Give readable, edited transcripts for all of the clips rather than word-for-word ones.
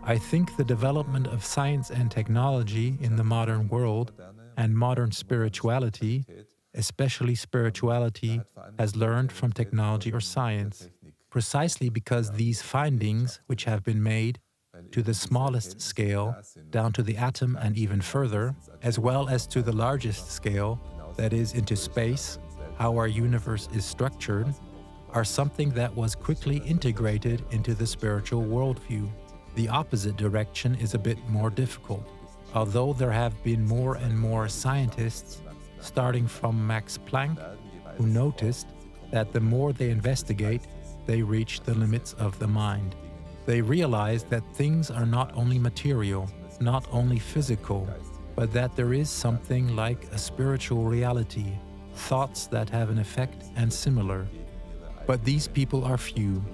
I think the development of science and technology in the modern world and modern spirituality, especially spirituality, has learned from technology or science, precisely because these findings, which have been made to the smallest scale, down to the atom and even further, as well as to the largest scale, that is, into space, how our universe is structured, are something that was quickly integrated into the spiritual worldview. The opposite direction is a bit more difficult, although there have been more and more scientists, starting from Max Planck, who noticed that the more they investigate, they reach the limits of the mind. They realize that things are not only material, not only physical, but that there is something like a spiritual reality, thoughts that have an effect and similar. But these people are few,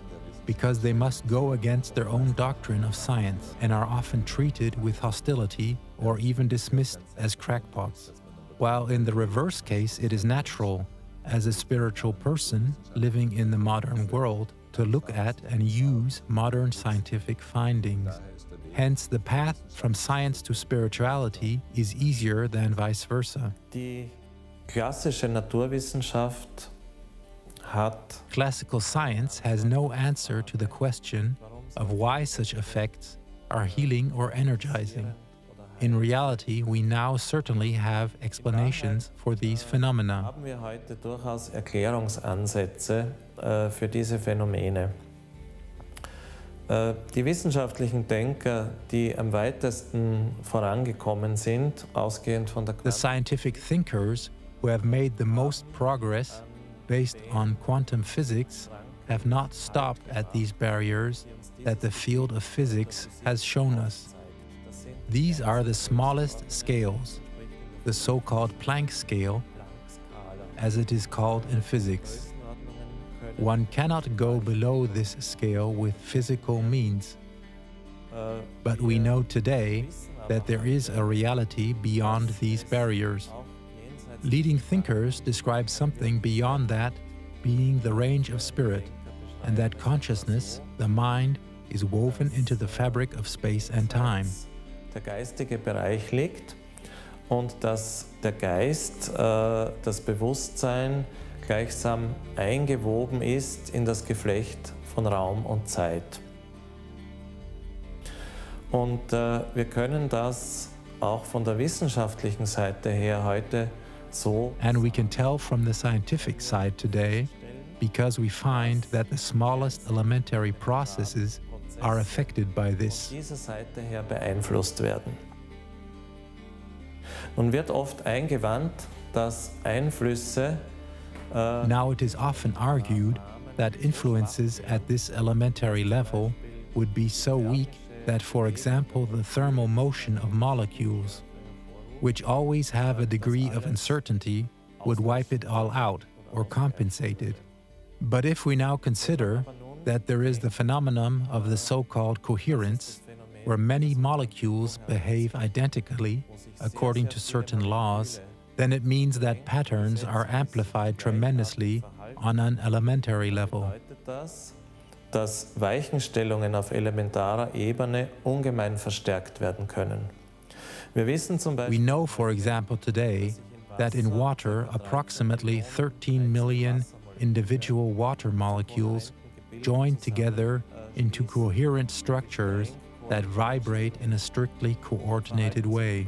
because they must go against their own doctrine of science and are often treated with hostility or even dismissed as crackpots. While in the reverse case it is natural, as a spiritual person living in the modern world, to look at and use modern scientific findings. Hence, the path from science to spirituality is easier than vice versa. Die klassische Naturwissenschaft hat Classical science has no answer to the question of why such effects are healing or energizing. In reality, we now certainly have explanations for these phenomena. Haben wir heute durchaus Erklärungsansätze für diese Phänomene. Die wissenschaftlichen Denker, die am weitesten vorangekommen sind, ausgehend von der The scientific thinkers who have made the most progress based on quantum physics have not stopped at these barriers that the field of physics has shown us. These are the smallest scales, the so-called Planck scale, as it is called in physics. One cannot go below this scale with physical means. But we know today that there is a reality beyond these barriers. Leading thinkers describe something beyond that being the range of spirit, and that consciousness, the mind, is woven into the fabric of space and time. Der geistige Bereich liegt und dass der Geist, das Bewusstsein gleichsam eingewoben ist in das Geflecht von Raum und Zeit. Und wir können das auch von der wissenschaftlichen Seite her heute so. And we can tell from the scientific side today, because we find that the smallest elementary processes are affected by this. Von dieser Seite her beeinflusst werden. Nun wird oft eingewandt, dass Einflüsse Now it is often argued that influences at this elementary level would be so weak that, for example, the thermal motion of molecules, which always have a degree of uncertainty, would wipe it all out or compensate it. But if we now consider that there is the phenomenon of the so-called coherence, where many molecules behave identically according to certain laws, then it means that patterns are amplified tremendously on an elementary level. Dass Weichenstellungen auf elementarer Ebene ungemein verstärkt werden können. Wir wissen zum Beispiel, we know, for example, today that in water approximately 13 million individual water molecules join together into coherent structures that vibrate in a strictly coordinated way.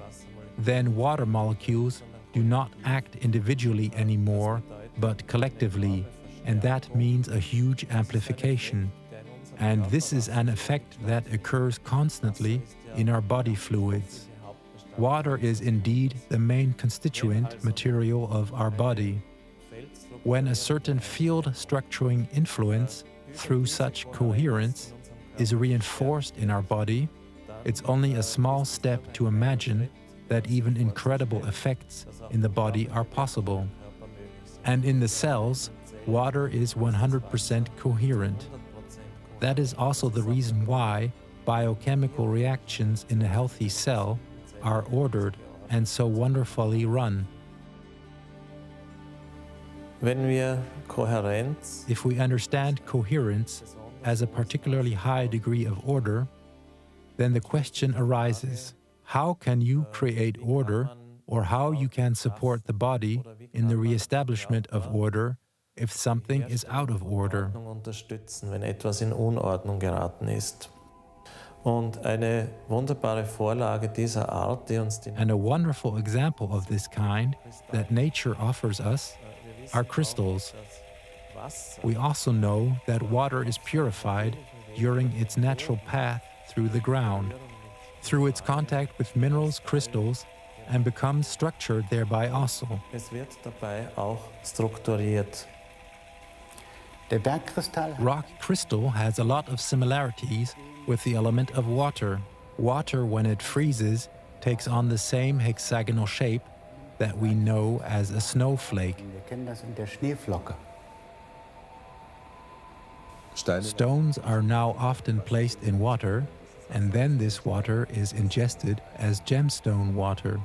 Then water molecules do not act individually anymore, but collectively, and that means a huge amplification. And this is an effect that occurs constantly in our body fluids. Water is indeed the main constituent material of our body. When a certain field structuring influence through such coherence is reinforced in our body, it's only a small step to imagine that even incredible effects in the body are possible. And in the cells, water is 100% coherent. That is also the reason why biochemical reactions in a healthy cell are ordered and so wonderfully run. wenn wir Kohärenz, if we understand coherence as a particularly high degree of order, then the question arises, how can you create order, or how you can support the body in the reestablishment of order if something is out of order? Unterstützen, wenn etwas in Unordnung geraten ist. Und eine wunderbare Vorlage dieser Art, die uns die And a wonderful example of this kind that nature offers us are crystals. We also know that water is purified during its natural path through the ground, through its contact with minerals, crystals, and becomes structured thereby also. Es wird dabei auch strukturiert. Rock crystal has a lot of similarities with the element of water. Water, when it freezes, takes on the same hexagonal shape that we know as a snowflake. Stones are now often placed in water, and then this water is ingested as gemstone water.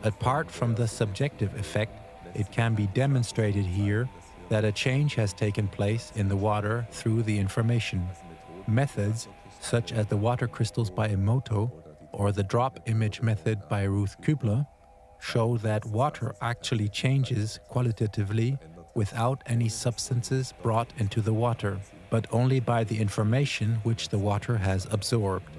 Apart from the subjective effect, it can be demonstrated here that a change has taken place in the water through the information. Methods, such as the water crystals by Emoto or the drop image method by Ruth Kübler, show that water actually changes qualitatively without any substances brought into the water, but only by the information which the water has absorbed.